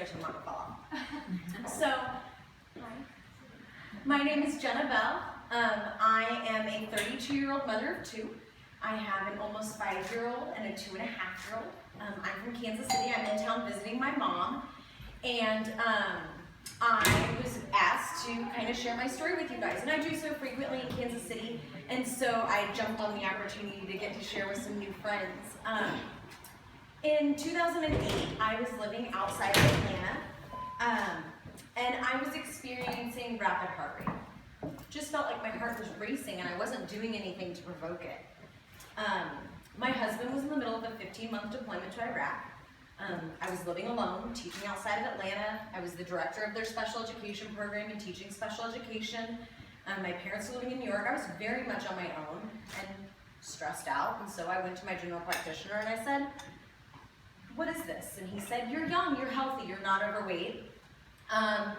so I'm not gonna fall off. So, hi. My name is Jenna Bell. I am a 32-year-old mother of two. I have an almost 5-year-old and a 2.5-year-old. I'm from Kansas City. I'm in town visiting my mom, and I was asked to kind of share my story with you guys, and I do so frequently in Kansas City, and so I jumped on the opportunity to get to share with some new friends. In 2008, I was living outside of Atlanta, and I was experiencing rapid heart rate. Just felt like my heart was racing and I wasn't doing anything to provoke it. My husband was in the middle of a 15-month deployment to Iraq. I was living alone, teaching outside of Atlanta. I was the director of their special education program and teaching special education. My parents were living in New York. I was very much on my own and stressed out, and so I went to my general practitioner and I said, "What is this?" And he said, "You're young, you're healthy, you're not overweight, but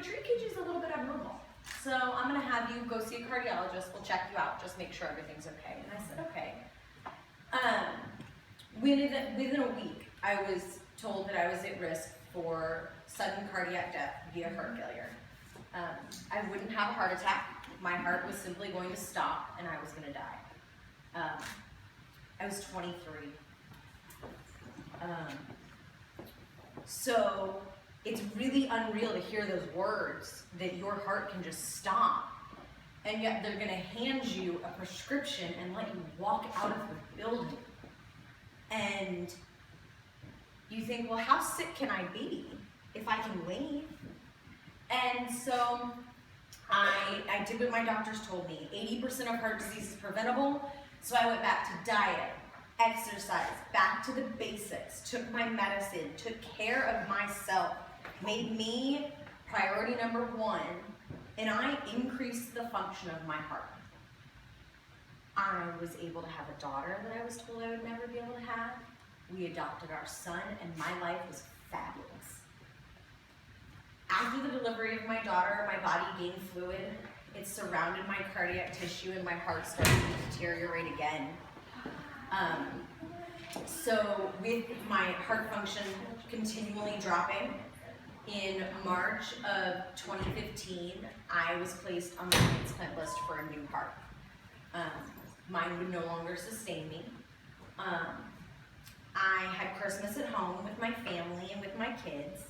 your EKG is a little bit abnormal. So I'm gonna have you go see a cardiologist, we'll check you out, just make sure everything's okay." And I said, okay. Within a week, I was told that I was at risk for sudden cardiac death via heart failure. I wouldn't have a heart attack. My heart was simply going to stop and I was gonna die. I was 23. So it's really unreal to hear those words that your heart can just stop, and yet they're gonna hand you a prescription and let you walk out of the building. And you think, well, how sick can I be if I can leave? And so I did what my doctors told me. 80% of heart disease is preventable, so I went back to diet, exercise, back to the basics, took my medicine, took care of myself, made me priority number one, and I increased the function of my heart. I was able to have a daughter that I was told I would never be able to have. We adopted our son, and my life was fabulous. After the delivery of my daughter, my body gained fluid. It surrounded my cardiac tissue, and my heart started to deteriorate again. So with my heart function continually dropping, in March of 2015, I was placed on the transplant list for a new heart. Mine would no longer sustain me. I had Christmas at home with my family and with my kids,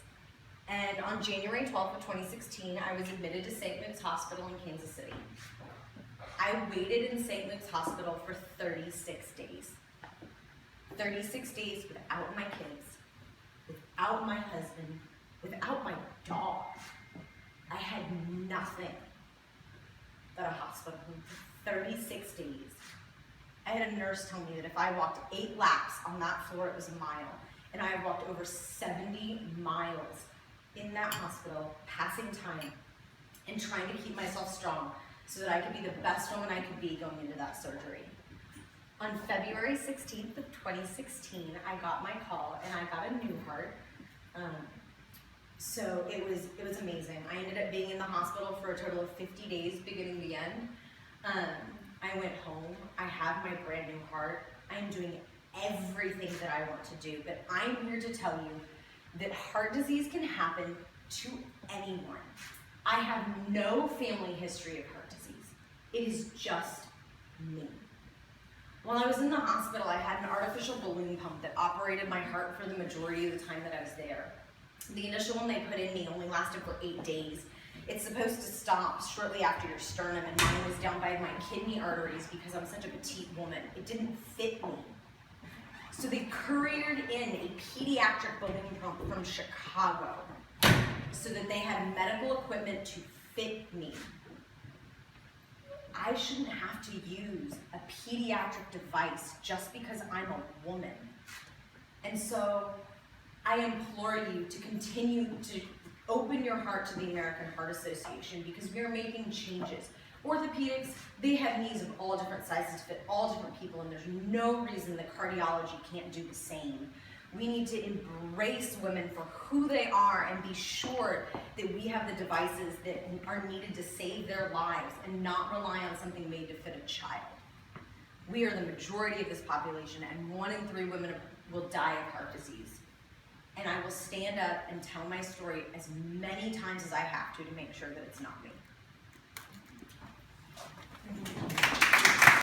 and on January 12th of 2016, I was admitted to St. Luke's Hospital in Kansas City. I waited in St. Luke's Hospital for 36 days. 36 days without my kids, without my husband, without my dog. I had nothing but a hospital room for 36 days. I had a nurse tell me that if I walked 8 laps on that floor, it was a mile. And I had walked over 70 miles in that hospital, passing time and trying to keep myself strong so that I could be the best woman I could be going into that surgery. On February 16th of 2016, I got my call and I got a new heart. So it was amazing. I ended up being in the hospital for a total of 50 days, beginning to end. I went home. I have my brand new heart. I'm doing everything that I want to do, but I'm here to tell you that heart disease can happen to anyone. I have no family history of heart disease. It is just me. While I was in the hospital, I had an artificial balloon pump that operated my heart for the majority of the time that I was there. The initial one they put in me only lasted for 8 days. It's supposed to stop shortly after your sternum, and mine was down by my kidney arteries because I'm such a petite woman. It didn't fit me. So they couriered in a pediatric balloon pump from Chicago so that they had medical equipment to fit me. I shouldn't have to use a pediatric device just because I'm a woman. And so I implore you to continue to open your heart to the American Heart Association, because we are making changes. Orthopedics, they have knees of all different sizes to fit all different people, and there's no reason that cardiology can't do the same. We need to embrace women for who they are and be sure that we have the devices that are needed to save their lives and not rely on something made to fit a child. We are the majority of this population, and 1 in 3 women will die of heart disease. And I I will stand up and tell my story as many times as I have to make sure that it's not me.